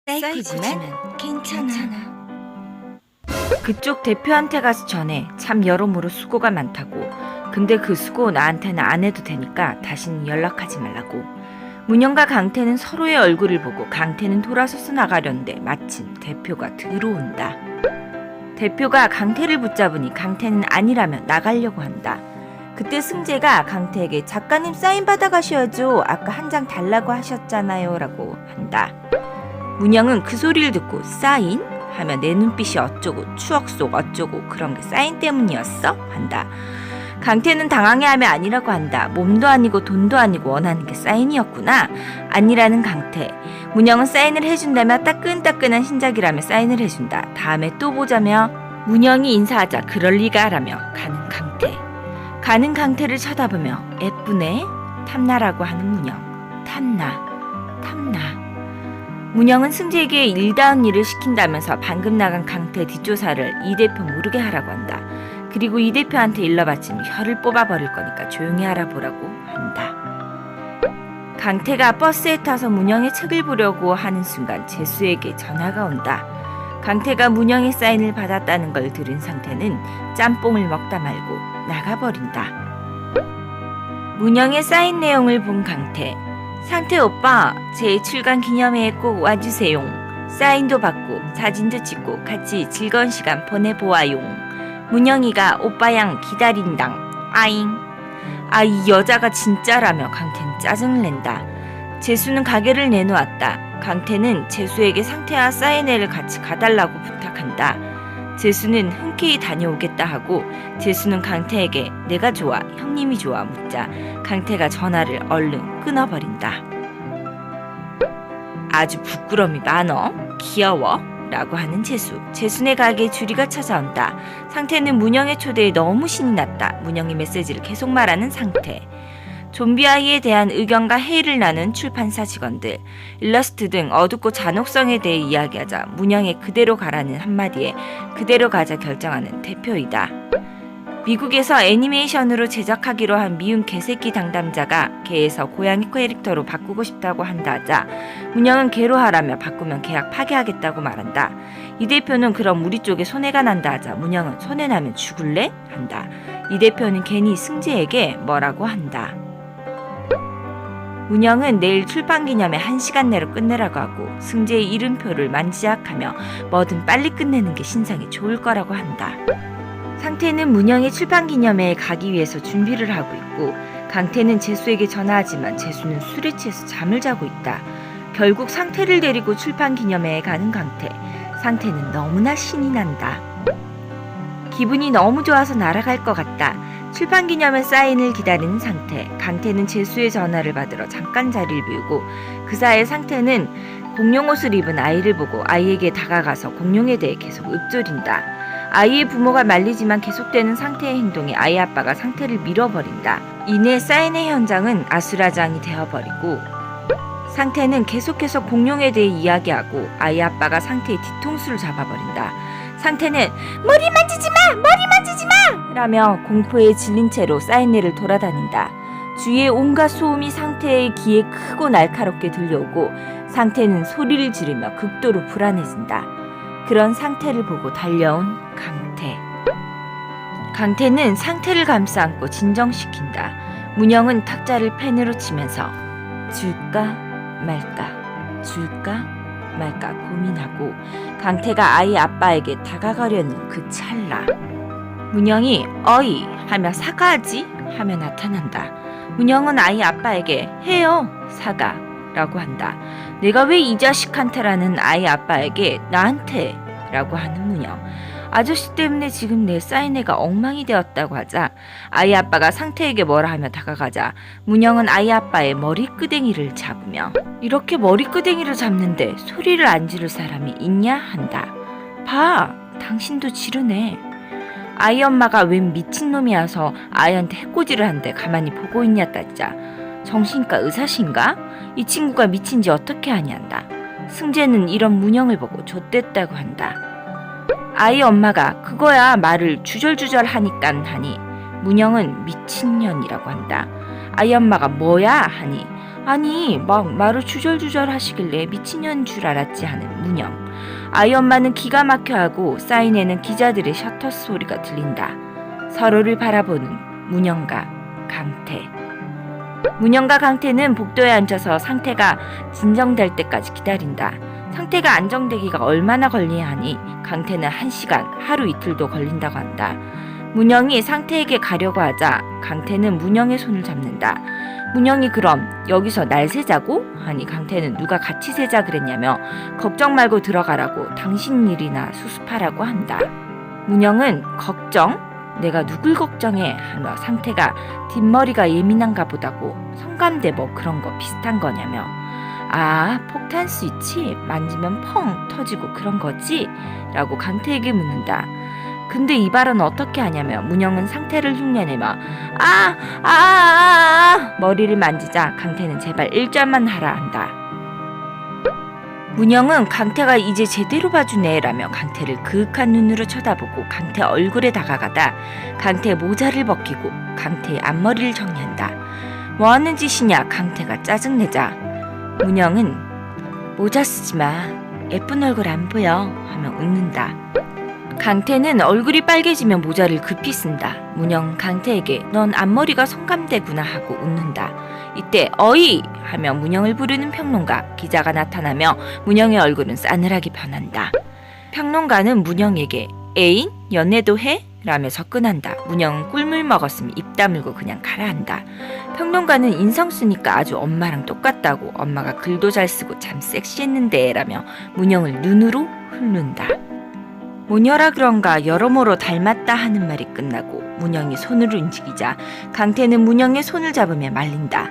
사이코지만 괜찮아. 그쪽 대표한테 가서 전해. 참 여러모로 수고가 많다고. 근데 그 수고 나한테는 안 해도 되니까 다시는 연락하지 말라고. 문영과 강태는 서로의 얼굴을 보고 강태는 돌아서서 나가려는데 마침 대표가 들어온다. 대표가 강태를 붙잡으니 강태는 아니라며 나가려고 한다. 그때 승재가 강태에게 작가님 사인 받아가셔야죠. 아까 한 장 달라고 하셨잖아요. 라고 한다. 문영은 그 소리를 듣고 사인? 하며 내 눈빛이 어쩌고 추억 속 어쩌고 그런 게 사인 때문이었어? 한다. 강태는 당황해하며 아니라고 한다. 몸도 아니고 돈도 아니고 원하는 게 사인이었구나. 아니라는 강태. 문영은 사인을 해준다며 따끈따끈한 신작이라며 사인을 해준다. 다음에 또 보자며 문영이 인사하자 그럴 리가 라며 가는 강태. 가는 강태를 쳐다보며 예쁘네? 탐나라고 하는 문영. 탐나. 문영은 승재에게 일다운 일을 시킨다면서 방금 나간 강태 뒷조사를 이 대표 모르게 하라고 한다. 그리고 이 대표한테 일러바치면 혀를 뽑아버릴 거니까 조용히 알아보라고 한다. 강태가 버스에 타서 문영의 책을 보려고 하는 순간 재수에게 전화가 온다. 강태가 문영의 사인을 받았다는 걸 들은 상태는 짬뽕을 먹다 말고 나가버린다. 문영의 사인 내용을 본 강태. 상태 오빠, 제 출간 기념회에 꼭 와주세요. 사인도 받고 사진도 찍고 같이 즐거운 시간 보내보아요. 문영이가 오빠양 기다린당. 아잉. 아, 이 여자가 진짜라며 강태는 짜증을 낸다. 재수는 가게를 내놓았다. 강태는 재수에게 상태와 사인회를 같이 가달라고 부탁한다. 재수는 흔쾌히 다녀오겠다 하고 재수는 강태에게 내가 좋아, 형님이 좋아 묻자 강태가 전화를 얼른 끊어버린다. 아주 부끄러움이 많어? 귀여워? 라고 하는 재수. 재수네 가게에 주리가 찾아온다. 상태는 문영의 초대에 너무 신이 났다. 문영이 메시지를 계속 말하는 상태. 좀비 아이에 대한 의견과 회의를 나눈 출판사 직원들, 일러스트 등 어둡고 잔혹성에 대해 이야기하자 문영의 그대로 가라는 한마디에 그대로 가자 결정하는 대표이다. 미국에서 애니메이션으로 제작하기로 한 미운 개새끼 당담자가 개에서 고양이 캐릭터로 바꾸고 싶다고 한다 하자 문영은 개로 하라며 바꾸면 계약 파기하겠다고 말한다. 이 대표는 그럼 우리 쪽에 손해가 난다 하자 문영은 손해나면 죽을래? 한다. 이 대표는 괜히 승재에게 뭐라고 한다. 문영은 내일 출판 기념회 1시간 내로 끝내라고 하고 승재의 이름표를 만지작하며 뭐든 빨리 끝내는 게 신상이 좋을 거라고 한다. 상태는 문영의 출판 기념회에 가기 위해서 준비를 하고 있고 강태는 재수에게 전화하지만 재수는 술에 취해서 잠을 자고 있다. 결국 상태를 데리고 출판 기념회에 가는 강태. 상태는 너무나 신이 난다. 기분이 너무 좋아서 날아갈 것 같다. 출판 기념회 사인을 기다리는 상태. 강태는 재수의 전화를 받으러 잠깐 자리를 비우고 그 사이에 상태는 공룡 옷을 입은 아이를 보고 아이에게 다가가서 공룡에 대해 계속 읊조린다. 아이의 부모가 말리지만 계속되는 상태의 행동에 아이 아빠가 상태를 밀어버린다. 이내 사인의 현장은 아수라장이 되어버리고 상태는 계속해서 공룡에 대해 이야기하고 아이 아빠가 상태의 뒤통수를 잡아버린다. 상태는 머리 만지지 마! 라며 공포에 질린 채로 사인회를 돌아다닌다. 주위의 온갖 소음이 상태의 귀에 크고 날카롭게 들려오고 상태는 소리를 지르며 극도로 불안해진다. 그런 상태를 보고 달려온 강태. 강태는 상태를 감싸 안고 진정시킨다. 문영은 탁자를 펜으로 치면서 줄까 말까 고민하고 강태가 아이 아빠에게 다가가려는 그 찰나 문영이 어이 하며 사과하지 하며 나타난다. 문영은 아이 아빠에게 해요 사과 라고 한다. 내가 왜 이 자식한테라는 아이 아빠에게 나한테 라고 하는 문영. 아저씨 때문에 지금 내 사인회가 엉망이 되었다고 하자 아이 아빠가 상태에게 뭐라 하며 다가가자 문영은 아이 아빠의 머리끄댕이를 잡으며 이렇게 머리끄댕이를 잡는데 소리를 안 지를 사람이 있냐 한다. 봐 당신도 지르네. 아이 엄마가 웬 미친놈이어서 아이한테 해코지를 한데 가만히 보고 있냐 따지자 정신과 의사신가? 이 친구가 미친지 어떻게 아냐 한다. 승재는 이런 문영을 보고 좆됐다고 한다. 아이 엄마가 그거야 말을 주절주절 하니깐 하니 문영은 미친년이라고 한다. 아이 엄마가 뭐야 하니 아니 막 말을 주절주절 하시길래 미친년 줄 알았지 하는 문영. 아이 엄마는 기가 막혀하고 사인에는 기자들의 셔터 소리가 들린다. 서로를 바라보는 문영과 강태. 문영과 강태는 복도에 앉아서 상태가 진정될 때까지 기다린다. 상태가 안정되기가 얼마나 걸려야 하니 강태는 1시간, 하루 이틀도 걸린다고 한다. 문영이 상태에게 가려고 하자 강태는 문영의 손을 잡는다. 문영이 그럼 여기서 날 세자고? 하니 강태는 누가 같이 세자 그랬냐며 걱정 말고 들어가라고 당신 일이나 수습하라고 한다. 문영은 걱정? 내가 누굴 걱정해? 하며 상태가 뒷머리가 예민한가 보다고 성감대 뭐 그런 거 비슷한 거냐며 아 폭탄 스위치 만지면 펑 터지고 그런 거지? 라고 강태에게 묻는다. 근데 이 발언 어떻게 하냐며 문영은 상태를 흉내내며 머리를 만지자 강태는 제발 1절만 하라 한다. 문영은 강태가 이제 제대로 봐주네 라며 강태를 그윽한 눈으로 쳐다보고 강태 얼굴에 다가가다 강태의 모자를 벗기고 강태의 앞머리를 정리한다. 뭐하는 짓이냐 강태가 짜증내자 문영은 모자 쓰지마 예쁜 얼굴 안 보여 하며 웃는다. 강태는 얼굴이 빨개지며 모자를 급히 쓴다. 문영 강태에게 넌 앞머리가 성감대구나 하고 웃는다. 이때 어이! 하며 문영을 부르는 평론가 기자가 나타나며 문영의 얼굴은 싸늘하게 변한다. 평론가는 문영에게 애인? 연애도 해? 라며 접근한다. 문영은 꿀물 먹었으면 입 다물고 그냥 가라한다. 평론가는 인성 쓰니까 아주 엄마랑 똑같다고 엄마가 글도 잘 쓰고 참 섹시했는데 라며 문영을 눈으로 훑는다. 모녀라 그런가 여러모로 닮았다 하는 말이 끝나고 문영이 손을 움직이자 강태는 문영의 손을 잡으며 말린다.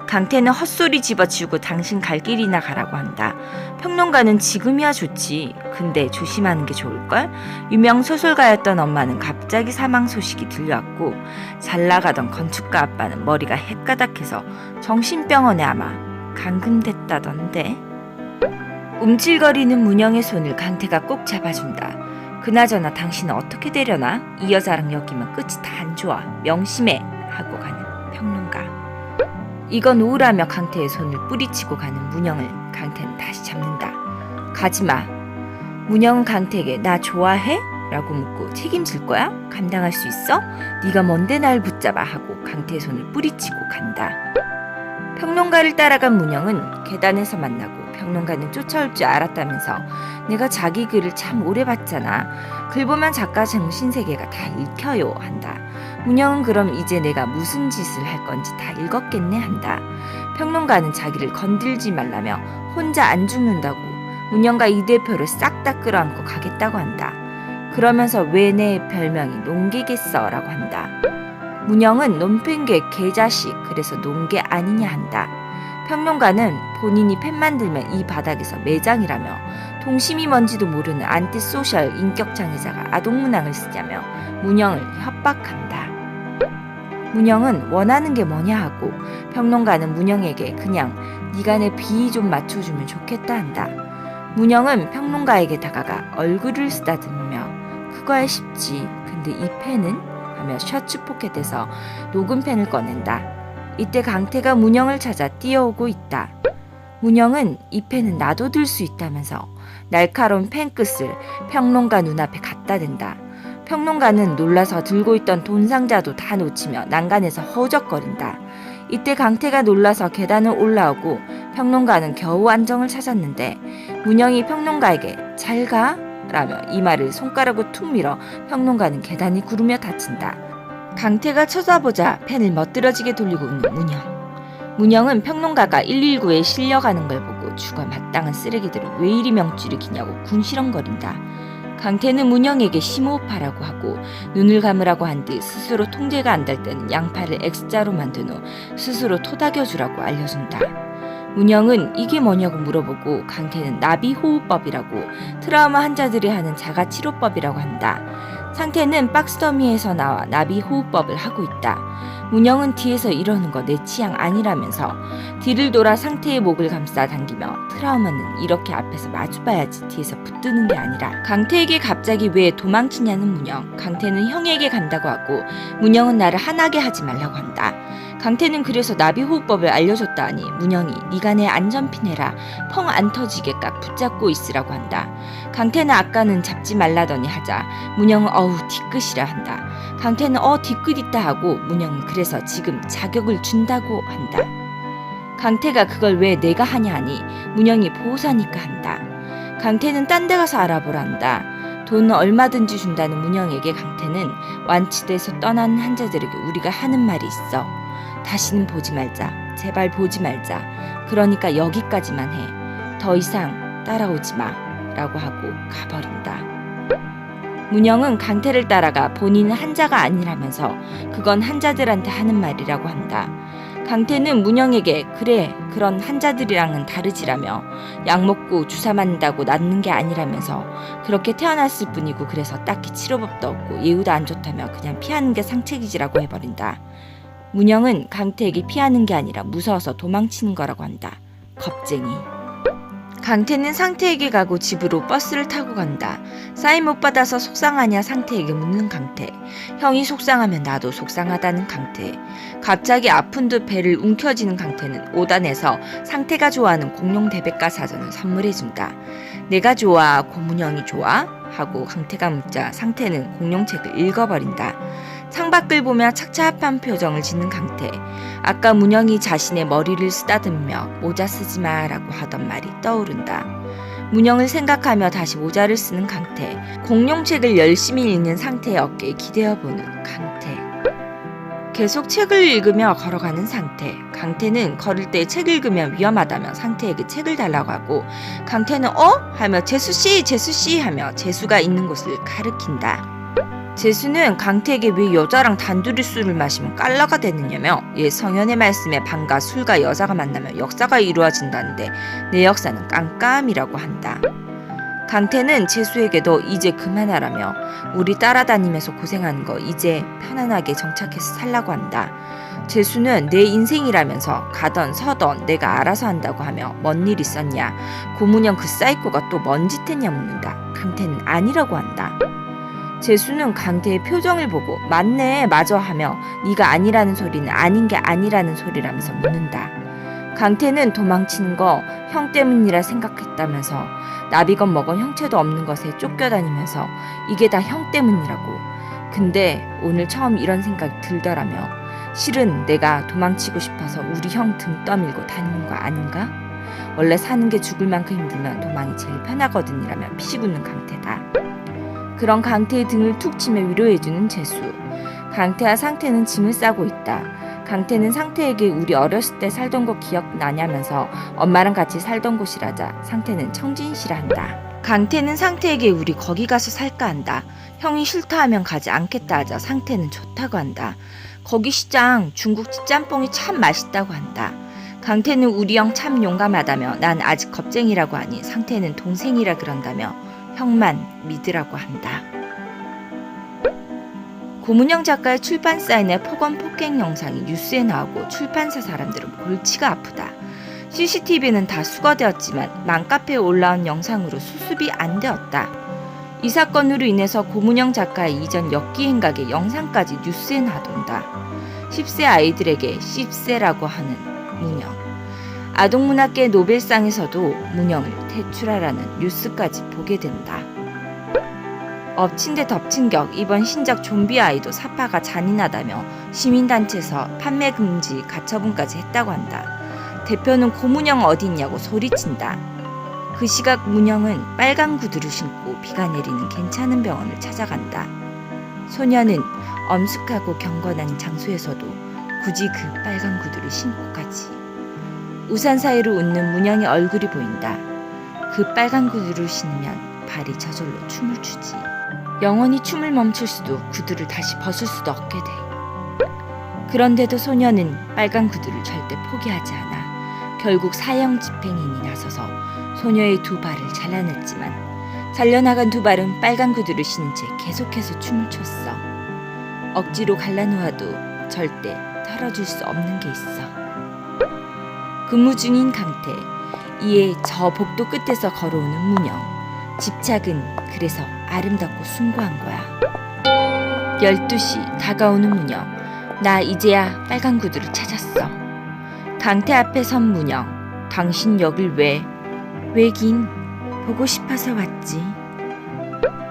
강태는 헛소리 집어치우고 당신 갈 길이나 가라고 한다. 평론가는 지금이야 좋지. 근데 조심하는 게 좋을걸? 유명 소설가였던 엄마는 갑자기 사망 소식이 들려왔고 잘 나가던 건축가 아빠는 머리가 헷가닥해서 정신병원에 아마 감금됐다던데. 움찔거리는 문영의 손을 강태가 꼭 잡아준다. 그나저나 당신은 어떻게 되려나? 이 여자랑 엮이면 끝이 다 안 좋아. 명심해. 하고 가는 평론가. 이건 우울하며 강태의 손을 뿌리치고 가는 문영을 강태는 다시 잡는다. 가지마. 문영은 강태에게 나 좋아해? 라고 묻고 책임질 거야? 감당할 수 있어? 네가 뭔데 날 붙잡아 하고 강태의 손을 뿌리치고 간다. 평론가를 따라간 문영은 계단에서 만나고 평론가는 쫓아올 줄 알았다면서 내가 자기 글을 참 오래 봤잖아. 글 보면 작가 정신세계가 다 읽혀요 한다. 문영은 그럼 이제 내가 무슨 짓을 할 건지 다 읽었겠네 한다. 평론가는 자기를 건들지 말라며 혼자 안 죽는다고 문영과 이 대표를 싹 다 끌어안고 가겠다고 한다. 그러면서 왜 내 별명이 농개겠어 라고 한다. 문영은 논팽개 개자식 그래서 농개 아니냐 한다. 평론가는 본인이 펜 만들면 이 바닥에서 매장이라며 동심이 뭔지도 모르는 안티소셜 인격장애자가 아동문항을 쓰자며 문영을 협박한다. 문영은 원하는 게 뭐냐 하고 평론가는 문영에게 그냥 네가 내 비위 좀 맞춰주면 좋겠다 한다. 문영은 평론가에게 다가가 얼굴을 쓰다듬으며 그거야 쉽지 근데 이 펜은? 하며 셔츠 포켓에서 녹음펜을 꺼낸다. 이때 강태가 문영을 찾아 뛰어오고 있다. 문영은 이 펜은 나도 들 수 있다면서 날카로운 펜끝을 평론가 눈앞에 갖다 댄다. 평론가는 놀라서 들고 있던 돈 상자도 다 놓치며 난간에서 허우적거린다. 이때 강태가 놀라서 계단을 올라오고 평론가는 겨우 안정을 찾았는데 문영이 평론가에게 잘 가? 라며 이마를 손가락으로 툭 밀어 평론가는 계단이 구르며 다친다. 강태가 쳐다보자 펜을 멋들어지게 돌리고 웃는 문영. 문영은 평론가가 119에 실려가는 걸 보고 죽어 마땅한 쓰레기들은 왜 이리 명줄이 기냐고 군시렁거린다. 강태는 문영에게 심호흡하라고 하고 눈을 감으라고 한 뒤 스스로 통제가 안 될 때는 양팔을 X자로 만든 후 스스로 토닥여주라고 알려준다. 문영은 이게 뭐냐고 물어보고 강태는 나비호흡법이라고 트라우마 환자들이 하는 자가치료법이라고 한다. 상태는 박스더미에서 나와 나비호흡법을 하고 있다. 문영은 뒤에서 이러는 거 내 취향 아니라면서 뒤를 돌아 상태의 목을 감싸 당기며 트라우마는 이렇게 앞에서 마주봐야지 뒤에서 붙드는 게 아니라 강태에게 갑자기 왜 도망치냐는 문영. 강태는 형에게 간다고 하고 문영은 나를 화나게 하지 말라고 한다. 강태는 그래서 나비호흡법을 알려줬다 하니 문영이 네가 내 안전핀 해라. 펑 안 터지게 딱 붙잡고 있으라고 한다. 강태는 아까는 잡지 말라더니 하자 문영은 어우 뒤끝이라 한다. 강태는 뒤끝 있다 하고 문영은 그래서 지금 자격을 준다고 한다. 강태가 그걸 왜 내가 하냐 하니 문영이 보호사니까 한다. 강태는 딴 데 가서 알아보란다. 돈은 얼마든지 준다는 문영에게 강태는 완치돼서 떠나는 환자들에게 우리가 하는 말이 있어. 다시는 보지 말자. 제발 보지 말자. 그러니까 여기까지만 해. 더 이상 따라오지 마. 라고 하고 가버린다. 문영은 강태를 따라가 본인은 환자가 아니라면서 그건 환자들한테 하는 말이라고 한다. 강태는 문영에게 그래 그런 환자들이랑은 다르지라며 약 먹고 주사 맞는다고 낫는 게 아니라면서 그렇게 태어났을 뿐이고 그래서 딱히 치료법도 없고 예후도 안 좋다며 그냥 피하는 게 상책이지라고 해버린다. 문영은 강태에게 피하는 게 아니라 무서워서 도망치는 거라고 한다. 겁쟁이. 강태는 상태에게 가고 집으로 버스를 타고 간다. 사인 못 받아서 속상하냐 상태에게 묻는 강태. 형이 속상하면 나도 속상하다는 강태. 갑자기 아픈 듯 배를 움켜쥐는 강태는 5단에서 상태가 좋아하는 공룡 대백과 사전을 선물해준다. 내가 좋아 고문영이 좋아? 하고 강태가 묻자 상태는 공룡책을 읽어버린다. 창밖을 보며 착잡한 표정을 짓는 강태. 아까 문영이 자신의 머리를 쓰다듬으며 모자 쓰지 마라고 하던 말이 떠오른다. 문영을 생각하며 다시 모자를 쓰는 강태. 공룡책을 열심히 읽는 상태의 어깨에 기대어보는 강태. 계속 책을 읽으며 걸어가는 상태. 강태는 걸을 때 책 읽으면 위험하다며 상태에게 책을 달라고 하고 강태는 하며 재수씨 하며 재수가 있는 곳을 가리킨다. 재수는 강태에게 왜 여자랑 단둘이 술을 마시면 깔라가 되느냐며 옛 성현의 말씀에 반가 술과 여자가 만나면 역사가 이루어진다는데 내 역사는 깜깜이라고 한다. 강태는 재수에게도 이제 그만하라며 우리 따라다니면서 고생하는 거 이제 편안하게 정착해서 살라고 한다. 재수는 내 인생이라면서 가던 서던 내가 알아서 한다고 하며 뭔 일 있었냐. 고문영 그 사이코가 또 뭔 짓 했냐 묻는다. 강태는 아니라고 한다. 재수는 강태의 표정을 보고 맞네 맞아 하며 네가 아니라는 소리는 아닌 게 아니라는 소리라면서 묻는다. 강태는 도망치는 거 형 때문이라 생각했다면서 나비건 먹은 형체도 없는 것에 쫓겨다니면서 이게 다 형 때문이라고. 근데 오늘 처음 이런 생각이 들더라며. 실은 내가 도망치고 싶어서 우리 형 등 떠밀고 다니는 거 아닌가? 원래 사는 게 죽을 만큼 힘들면 도망이 제일 편하거든이라며 피식웃는 강태다. 그런 강태의 등을 툭 치며 위로해주는 재수. 강태와 상태는 짐을 싸고 있다. 강태는 상태에게 우리 어렸을 때 살던 곳 기억나냐면서 엄마랑 같이 살던 곳이라자 상태는 청진시라 한다. 강태는 상태에게 우리 거기 가서 살까 한다. 형이 싫다 하면 가지 않겠다 하자 상태는 좋다고 한다. 거기 시장 중국집 짬뽕이 참 맛있다고 한다. 강태는 우리 형 참 용감하다며 난 아직 겁쟁이라고 하니 상태는 동생이라 그런다며 형만 믿으라고 한다. 고문영 작가의 출판 사인의 폭언 폭행 영상이 뉴스에 나오고 출판사 사람들은 골치가 아프다. CCTV는 다 수거되었지만 맘카페에 올라온 영상으로 수습이 안 되었다. 이 사건으로 인해서 고문영 작가의 이전 역기 행각의 영상까지 뉴스에 나돈다. 10세 아이들에게 씹새라고 하는 문영. 아동문학계 노벨상에서도 문영을 퇴출하라는 뉴스까지 보게 된다. 엎친 데 덮친 격 이번 신작 좀비 아이도 사파가 잔인하다며 시민단체에서 판매 금지 가처분까지 했다고 한다. 대표는 고문영 어디 있냐고 소리친다. 그 시각 문영은 빨간 구두를 신고 비가 내리는 괜찮은 병원을 찾아간다. 소녀는 엄숙하고 경건한 장소에서도 굳이 그 빨간 구두를 신고 가지. 우산 사이로 웃는 문영의 얼굴이 보인다. 그 빨간 구두를 신으면 발이 저절로 춤을 추지. 영원히 춤을 멈출 수도 구두를 다시 벗을 수도 없게 돼. 그런데도 소녀는 빨간 구두를 절대 포기하지 않아. 결국 사형 집행인이 나서서 소녀의 두 발을 잘라냈지만 잘려나간 두 발은 빨간 구두를 신은 채 계속해서 춤을 췄어. 억지로 갈라놓아도 절대 털어줄 수 없는 게 있어. 근무 중인 강태, 이에 저 복도 끝에서 걸어오는 문영. 집착은 그래서 아름답고 숭고한 거야. 12시 다가오는 문영. 나 이제야 빨간 구두를 찾았어. 강태 앞에 선 문영. 당신 여길 왜? 왜긴 보고 싶어서 왔지.